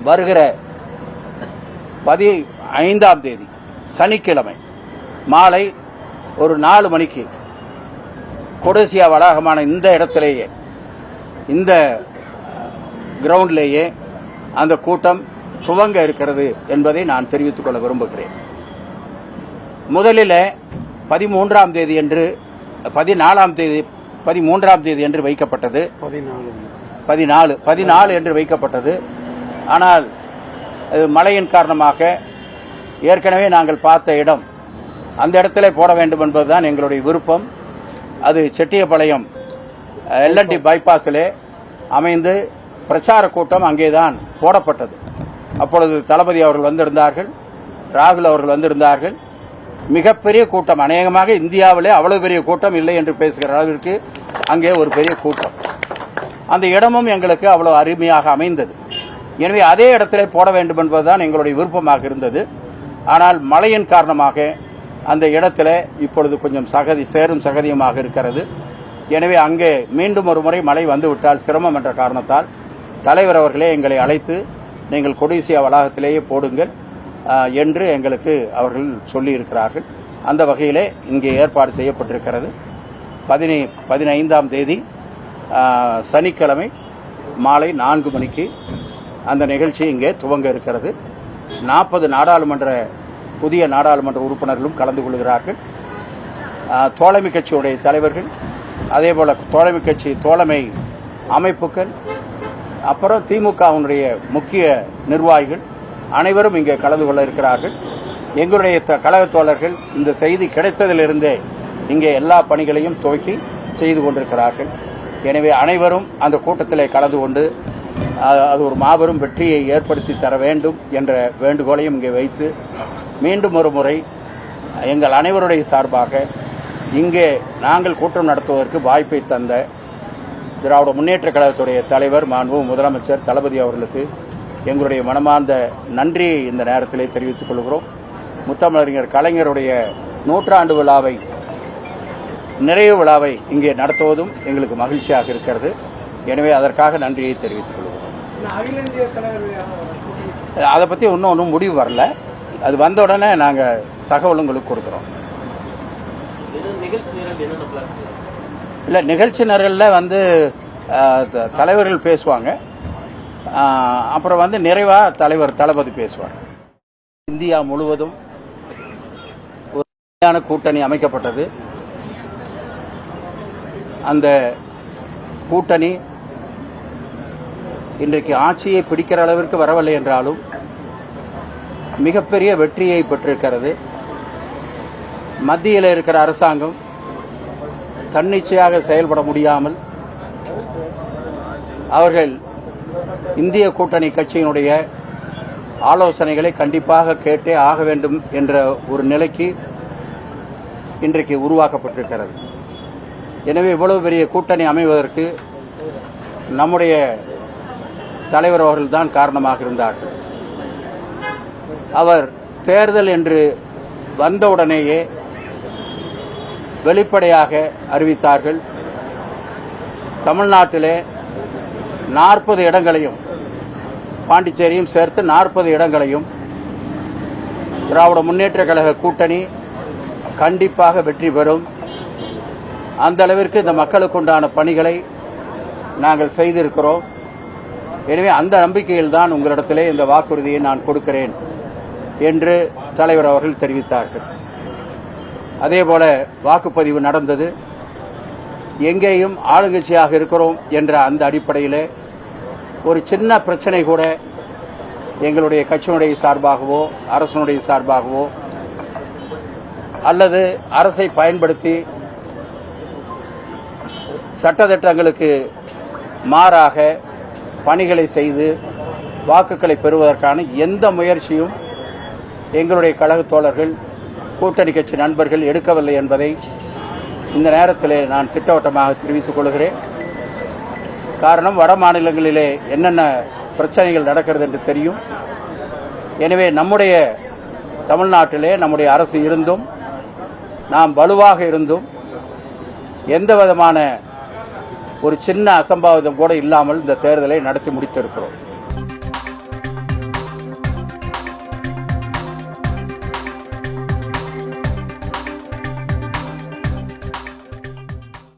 வருகிற 15ஆம் தேதி சனிக்கிழமை மாலை ஒரு 4 மணிக்கு கொடேசியா வளாகமான இந்த இடத்திலேயே, இந்த கிரவுண்டிலேயே அந்த கூட்டம் துவங்க இருக்கிறது என்பதை நான் தெரிவித்துக் கொள்ள விரும்புகிறேன். முதலில் 13ஆம் தேதி என்று 13ஆம் தேதி என்று வைக்கப்பட்டது, 14 என்று வைக்கப்பட்டது. ஆனால் மழையின் காரணமாக ஏற்கனவே நாங்கள் பார்த்த இடம், அந்த இடத்திலே போட வேண்டும் என்பதுதான் எங்களுடைய விருப்பம். அது செட்டியபாளையம் LNT பைபாஸிலே அமைந்து பிரச்சார கூட்டம் அங்கேதான் போடப்பட்டது. அப்பொழுது தளபதி அவர்கள் வந்திருந்தார்கள், ராகுல் அவர்கள் வந்திருந்தார்கள். மிகப்பெரிய கூட்டம், அநேகமாக இந்தியாவிலே அவ்வளவு பெரிய கூட்டம் இல்லை என்று பேசுகிற அளவிற்கு அங்கே ஒரு பெரிய கூட்டம். அந்த இடமும் எங்களுக்கு அவ்வளவு அருமையாக அமைந்தது. எனவே அதே இடத்திலே போட வேண்டும் என்பதுதான் எங்களுடைய விருப்பமாக இருந்தது. ஆனால் மழையின் காரணமாக அந்த இடத்துல இப்பொழுது கொஞ்சம் சேரும் சகதியுமாக இருக்கிறது. எனவே அங்கே மீண்டும் ஒரு முறை மழை வந்துவிட்டால் சிரமம் என்ற காரணத்தால் தலைவர் அவர்களே எங்களை அழைத்து நீங்கள் கொடேசியா வளாகத்திலேயே போடுங்கள் என்று எங்களுக்கு அவர்கள் சொல்லியிருக்கிறார்கள். அந்த வகையிலே இங்கே ஏற்பாடு செய்யப்பட்டிருக்கிறது. 15ஆம் தேதி சனிக்கிழமை மாலை 4 மணிக்கு அந்த நிகழ்ச்சி இங்கே துவங்க இருக்கிறது. 40 புதிய நாடாளுமன்ற உறுப்பினர்களும் கலந்து கொள்கிறார்கள். தோழமை கட்சியுடைய தலைவர்கள், அதேபோல தோழமை அமைப்புகள், அப்புறம் திமுகவினுடைய முக்கிய நிர்வாகிகள் அனைவரும் இங்கே கலந்து கொள்ள இருக்கிறார்கள். எங்களுடைய கழக தோழர்கள் இந்த செய்தி கிடைத்ததிலிருந்தே இங்கே எல்லா பணிகளையும் துவக்கி செய்து கொண்டிருக்கிறார்கள். எனவே அனைவரும் அந்த கூட்டத்திலே கலந்து கொண்டு அது ஒரு மாபெரும் வெற்றியை ஏற்படுத்தி தர வேண்டும் என்ற வேண்டுகோளையும் இங்கே வைத்து மீண்டும் ஒரு முறை எங்கள் அனைவருடைய சார்பாக இங்கே நாங்கள் கூட்டம் நடத்துவதற்கு வாய்ப்பை தந்த திராவிட முன்னேற்ற கழகத்துடைய தலைவர் மாண்பு முதலமைச்சர் தளபதி அவர்களுக்கு எங்களுடைய மனமார்ந்த நன்றியை இந்த நேரத்திலே தெரிவித்துக் கொள்கிறோம். முத்தமிழறிஞர் கலைஞருடைய 100ஆண்டு விழாவை, நிறைவு விழாவை இங்கே நடத்துவதும் எங்களுக்கு மகிழ்ச்சியாக இருக்கிறது. எனவே அதற்காக நன்றியை தெரிவித்துக் கொள்கிறோம். அதை பற்றி ஒன்றும் முடிவு வரல. அது வந்த உடனே நாங்கள் தகவல் உங்களுக்கு கொடுக்குறோம். இல்லை, நிகழ்ச்சி நிரலில் தலைவர்கள் பேசுவாங்க. அப்புறம் நிறைவாக தளபதி பேசுவார். இந்தியா முழுவதும் ஒரு கூட்டணி அமைக்கப்பட்டது. அந்த கூட்டணி இன்றைக்கு ஆட்சியை பிடிக்கிற அளவிற்கு வரவில்லை என்றாலும் மிகப்பெரிய வெற்றியை பெற்றிருக்கிறது. மத்தியில் இருக்கிற அரசாங்கம் தன்னிச்சையாக செயல்பட முடியாமல் அவர்கள் இந்திய கூட்டணி கட்சியினுடைய ஆலோசனைகளை கண்டிப்பாக கேட்டே ஆக வேண்டும் என்ற ஒரு நிலைக்கு இன்றைக்கு உருவாக்கப்பட்டிருக்கிறது. எனவே இவ்வளவு பெரிய கூட்டணி அமைவதற்கு நம்முடைய தலைவர் அவர்கள்தான் காரணமாக இருந்தார்கள். அவர் தேர்தல் என்று வந்தவுடனேயே வெளிப்படையாக அறிவித்தார்கள், தமிழ்நாட்டிலே 40 இடங்களையும், பாண்டிச்சேரியும் சேர்த்து 40 இடங்களையும் திராவிட முன்னேற்ற கழக கூட்டணி கண்டிப்பாக வெற்றி பெறும். அந்த அளவிற்கு இந்த மக்களுக்கு உண்டான பணிகளை நாங்கள் செய்திருக்கிறோம். எனவே அந்த நம்பிக்கையில் தான் உங்களிடத்திலே இந்த வாக்குறுதியை நான் கொடுக்கிறேன் என்று தலைவர் அவர்கள் தெரிவித்தார்கள். அதேபோல வாக்குப்பதிவு நடந்தது. எங்கேயும் ஆளுங்கட்சியாக இருக்கிறோம் என்ற அந்த அடிப்படையில் ஒரு சின்ன பிரச்சனை கூட எங்களுடைய கட்சியினுடைய சார்பாகவோ அரசனுடைய சார்பாகவோ அல்லது அரசை பயன்படுத்தி சட்டதிட்டங்களுக்கு மாறாக பணிகளை செய்து வாக்குகளை பெறுவதற்கான எந்த முயற்சியும் எங்களுடைய கழக தோழர்கள், கூட்டணி கட்சி நண்பர்கள் எடுக்கவில்லை என்பதை இந்த நேரத்தில் நான் திட்டவட்டமாக தெரிவித்துக் கொள்கிறேன். காரணம், வட மாநிலங்களிலே என்னென்ன பிரச்சனைகள் நடக்கிறது என்று தெரியும். எனவே நம்முடைய தமிழ்நாட்டிலே நம்முடைய அரசு இருந்தும், நாம் வலுவாக இருந்தும், எந்த விதமான ஒரு சின்ன அசம்பாவிதம் கூட இல்லாமல் இந்த தேர்தலை நடத்தி முடித்திருக்கிறோம்.